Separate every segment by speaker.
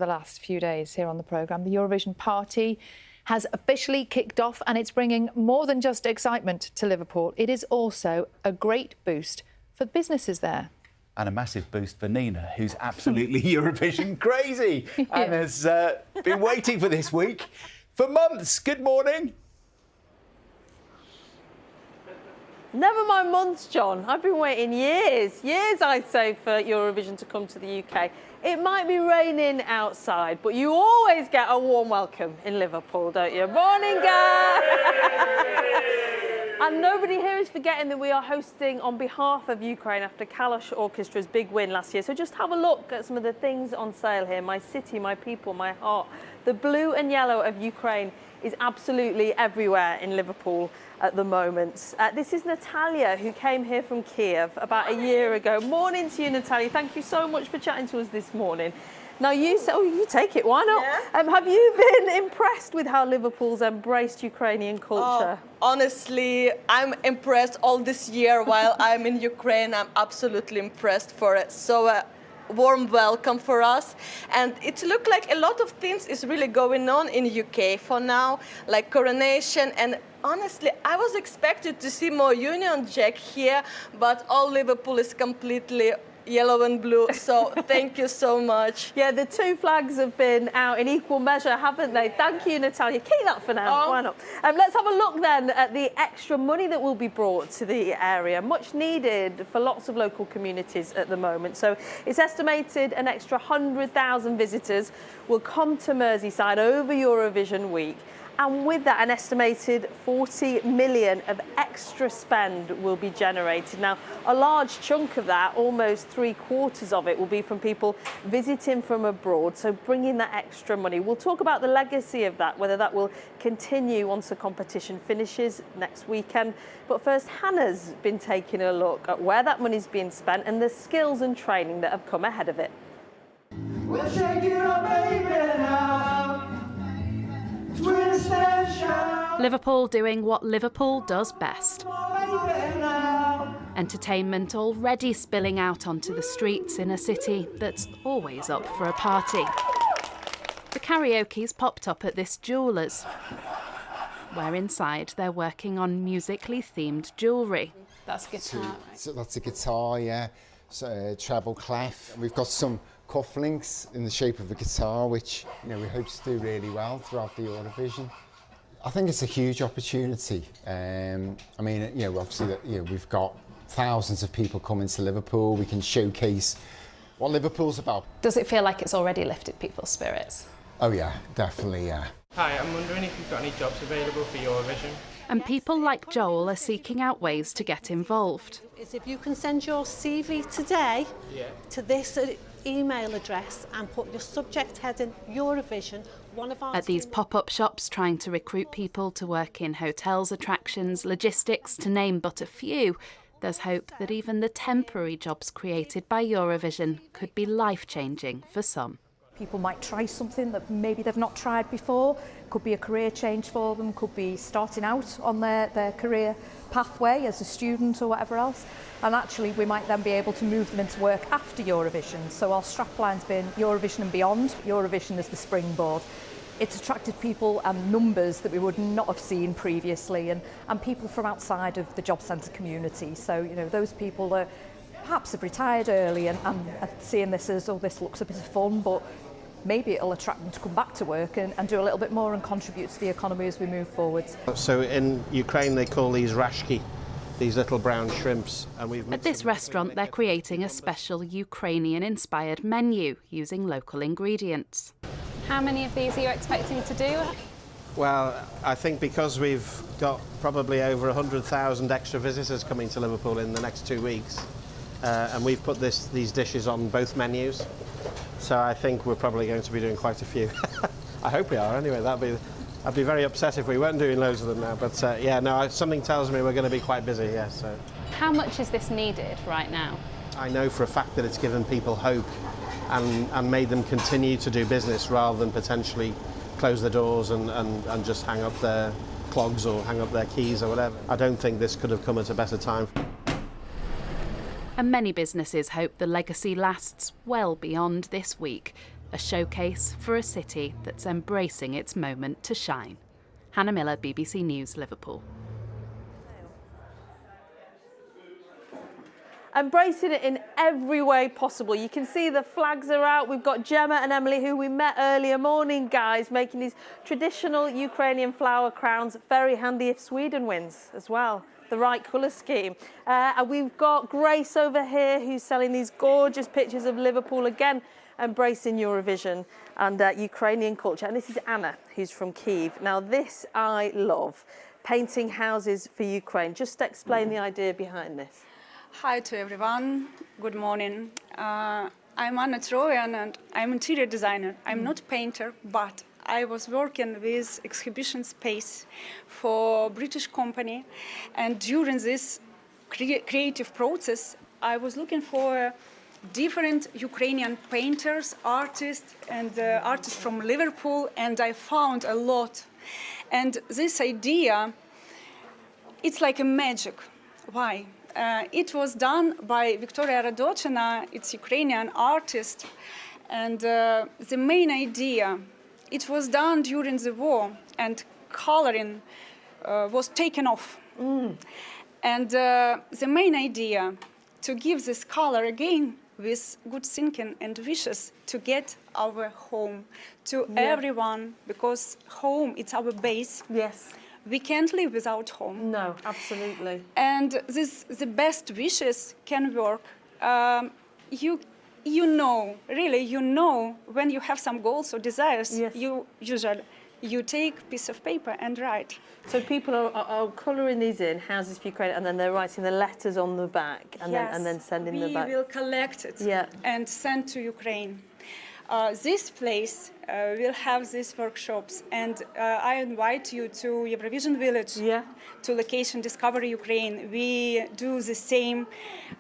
Speaker 1: The last few days here on the programme, the Eurovision party has officially kicked off, and it's bringing more than just excitement to Liverpool. It is also a great boost for businesses there.
Speaker 2: And a massive boost for Nina, who's absolutely Eurovision crazy and has been waiting for this week for months. Good morning.
Speaker 3: Never mind months, John. I've been waiting years, I'd say, for Eurovision to come to the UK. It might be raining outside, but you always get a warm welcome in Liverpool, don't you? Morning, guys! And nobody here is forgetting that we are hosting on behalf of Ukraine after Kalosh Orchestra's big win last year. So just have a look at some of the things on sale here. My city, my people, my heart. The blue and yellow of Ukraine is absolutely everywhere in Liverpool at the moment. This is Natalia, who came here from Kiev about a year ago. Morning to you, Natalia. Thank you so much for chatting to us this morning. Now, you say, oh, you take it, why not? Yeah. Have you been impressed with how Liverpool's embraced Ukrainian culture?
Speaker 4: Honestly, I'm impressed all this year while I'm in Ukraine. I'm absolutely impressed for it. So warm welcome for us, and it looked like a lot of things is really going on in UK for now, like coronation. And honestly, I was expected to see more Union Jack here, but all Liverpool is completely yellow and blue, so thank you so much.
Speaker 3: Yeah, the two flags have been out in equal measure, haven't they? Thank you, Natalia. Keep that for now, why not? Let's have a look then at the extra money that will be brought to the area, much needed for lots of local communities at the moment. So it's estimated an extra 100,000 visitors will come to Merseyside over Eurovision week. And with that, an estimated 40 million of extra spend will be generated. Now, a large chunk of that, almost 3/4 of it, will be from people visiting from abroad, so bringing that extra money. We'll talk about the legacy of that, whether that will continue once the competition finishes next weekend. But first, Hannah's been taking a look at where that money's being spent and the skills and training that have come ahead of it.
Speaker 5: We'll shake it up, baby, now.
Speaker 6: Liverpool doing what Liverpool does best. Entertainment already spilling out onto the streets in a city that's always up for a party. The karaoke's popped up at this jeweller's, where inside they're working on musically themed jewellery.
Speaker 3: That's a guitar, right?
Speaker 7: So that's a guitar, yeah. So treble clef. We've got some cufflinks in the shape of a guitar, which we hope to do really well throughout the Eurovision. I think it's a huge opportunity. I mean, obviously, we've got thousands of people coming to Liverpool. We can showcase what Liverpool's about.
Speaker 8: Does it feel like it's already lifted people's spirits?
Speaker 7: Oh yeah, definitely, yeah.
Speaker 9: Hi, I'm wondering if you've got any jobs available for Eurovision.
Speaker 6: And people like Joel are seeking out ways to get involved.
Speaker 10: If you can send your CV today to this email address and put your subject heading Eurovision, one of our
Speaker 6: at these pop-up shops trying to recruit people to work in hotels, attractions, logistics, to name but a few, there's hope that even the temporary jobs created by Eurovision could be life-changing for some.
Speaker 11: People might try something that maybe they've not tried before. Could be a career change for them, could be starting out on their career pathway as a student or whatever else. And actually we might then be able to move them into work after Eurovision. So our strapline's been Eurovision and beyond. Eurovision is the springboard. It's attracted people and numbers that we would not have seen previously, and people from outside of the job centre community. So, those people that perhaps have retired early and are seeing this as, oh, this looks a bit of fun, but maybe it'll attract them to come back to work and do a little bit more and contribute to the economy as we move forward.
Speaker 12: So in Ukraine they call these rashki, these little brown shrimps. And
Speaker 6: at this restaurant they're creating a special Ukrainian-inspired menu using local ingredients.
Speaker 8: How many of these are you expecting to do?
Speaker 12: Well, I think because we've got probably over 100,000 extra visitors coming to Liverpool in the next 2 weeks, and we've put these dishes on both menus, so I think we're probably going to be doing quite a few. I hope we are anyway. I'd be very upset if we weren't doing loads of them now, but something tells me we're going to be quite busy, yeah. So.
Speaker 8: How much is this needed right now?
Speaker 12: I know for a fact that it's given people hope and made them continue to do business rather than potentially close the doors and just hang up their clogs or hang up their keys or whatever. I don't think this could have come at a better time.
Speaker 6: And many businesses hope the legacy lasts well beyond this week. a showcase for a city that's embracing its moment to shine. Hannah Miller, BBC News, Liverpool.
Speaker 3: Embracing it in every way possible. You can see the flags are out. We've got Gemma and Emily, who we met earlier. Morning, guys, making these traditional Ukrainian flower crowns. Very handy if Sweden wins as well. The right colour scheme. And we've got Grace over here, who's selling these gorgeous pictures of Liverpool, again, embracing Eurovision and Ukrainian culture. And this is Anna, who's from Kyiv. Now, this I love. Painting houses for Ukraine. Just explain the idea behind this.
Speaker 13: Hi to everyone. Good morning. I'm Anna Troyan and I'm interior designer. I'm not painter, but I was working with exhibition space for British company, and during this creative process, I was looking for different Ukrainian painters, artists, and artists from Liverpool, and I found a lot. And this idea, it's like a magic. Why? It was done by Victoria Radochina, it's Ukrainian artist, and the main idea, it was done during the war, and coloring was taken off. And the main idea, to give this color again with good thinking and wishes to get our home to everyone, because home, it's our base.
Speaker 3: Yes.
Speaker 13: We can't live without home.
Speaker 3: No, absolutely.
Speaker 13: And the best wishes can work. You know, really, you know, when you have some goals or desires, you usually take a piece of paper and write.
Speaker 3: So people are colouring these in, houses for Ukraine, and then they're writing the letters on the back and then sending them back.
Speaker 13: We will collect it and send to Ukraine. This place will have these workshops, and I invite you to Eurovision Village, to location Discover Ukraine. We do the same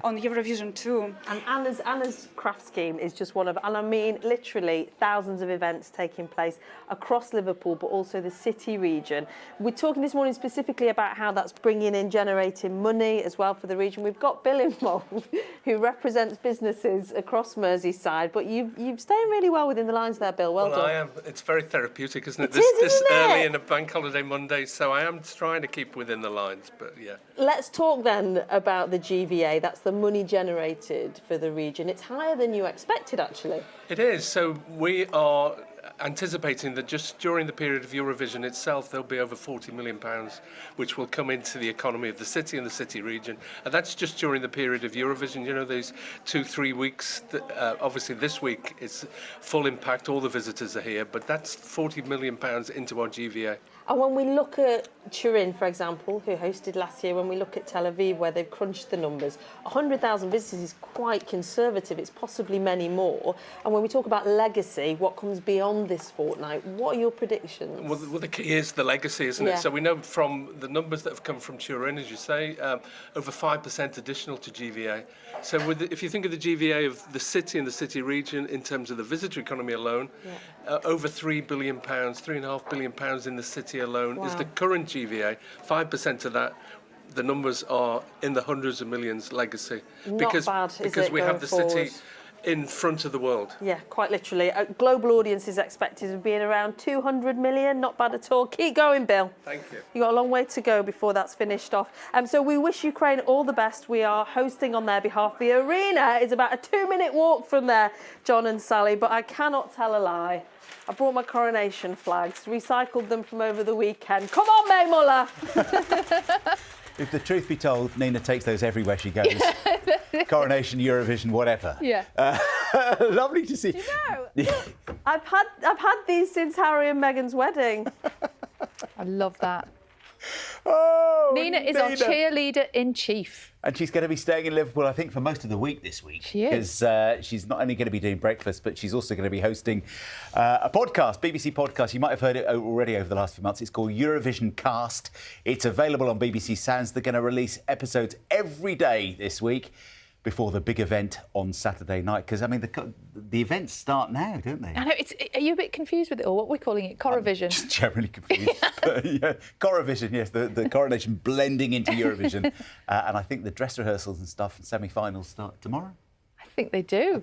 Speaker 13: on Eurovision too.
Speaker 3: And Anna's craft scheme is just one of, and I mean literally thousands of events taking place across Liverpool, but also the city region. We're talking this morning specifically about how that's bringing in, generating money as well for the region. We've got Bill involved, who represents businesses across Merseyside, but you've staying really well within the lines there, Bill. Well done.
Speaker 14: I am. It's very therapeutic, isn't it?
Speaker 3: It is,
Speaker 14: this
Speaker 3: isn't
Speaker 14: early
Speaker 3: it?
Speaker 14: in a bank holiday Monday, so I am trying to keep within the lines, but yeah.
Speaker 3: Let's talk then about the GVA. That's the money generated for the region. It's higher than you expected, actually.
Speaker 14: It is. So we are anticipating that just during the period of Eurovision itself, there'll be over £40 million, which will come into the economy of the city and the city region. And that's just during the period of Eurovision. You know, these 2-3 weeks, obviously this week it's full impact, all the visitors are here, but that's £40 million into our GVA.
Speaker 3: And when we look at Turin, for example, who hosted last year, when we look at Tel Aviv, where they've crunched the numbers, 100,000 visitors is quite conservative. It's possibly many more. And when we talk about legacy, what comes beyond this fortnight, what are your predictions?
Speaker 14: Well, the key is the legacy, isn't it? So we know from the numbers that have come from Turin, as you say, over 5% additional to GVA. So if you think of the GVA of the city and the city region in terms of the visitor economy alone, over £3 billion, £3.5 billion in the city alone is the current GVA. 5% of that, the numbers are in the hundreds of millions legacy.
Speaker 3: Not bad,
Speaker 14: because we have the city in front of the world.
Speaker 3: Yeah, quite literally. Global audience is expected to be in around 200 million. Not bad at all. Keep going, Bill.
Speaker 14: Thank you.
Speaker 3: You've got a long way to go before that's finished off. So we wish Ukraine all the best. We are hosting on their behalf. The arena is about a 2-minute walk from there, John and Sally, but I cannot tell a lie. I brought my coronation flags, recycled them from over the weekend. Come on, May Muller!
Speaker 2: If the truth be told, Nina takes those everywhere she goes. Coronation, Eurovision, whatever.
Speaker 3: Yeah.
Speaker 2: Lovely to see.
Speaker 3: Do you know, I've had these since Harry and Meghan's wedding.
Speaker 1: I love that.
Speaker 2: Oh,
Speaker 1: Nina is our cheerleader in chief.
Speaker 2: And she's going to be staying in Liverpool, I think, for most of the week this week.
Speaker 1: She is.
Speaker 2: Because she's not only going to be doing breakfast, but she's also going to be hosting a podcast, BBC podcast. You might have heard it already over the last few months. It's called Eurovision Cast. It's available on BBC Sounds. They're going to release episodes every day this week before the big event on Saturday night. Because, I mean, the events start now, don't they?
Speaker 1: I know. Are you a bit confused with it, or what we're calling it? Corovision?
Speaker 2: Just generally confused. But, yeah, Corovision, yes, the coronation blending into Eurovision. And I think the dress rehearsals and stuff and semi-finals start tomorrow.
Speaker 1: I think they do.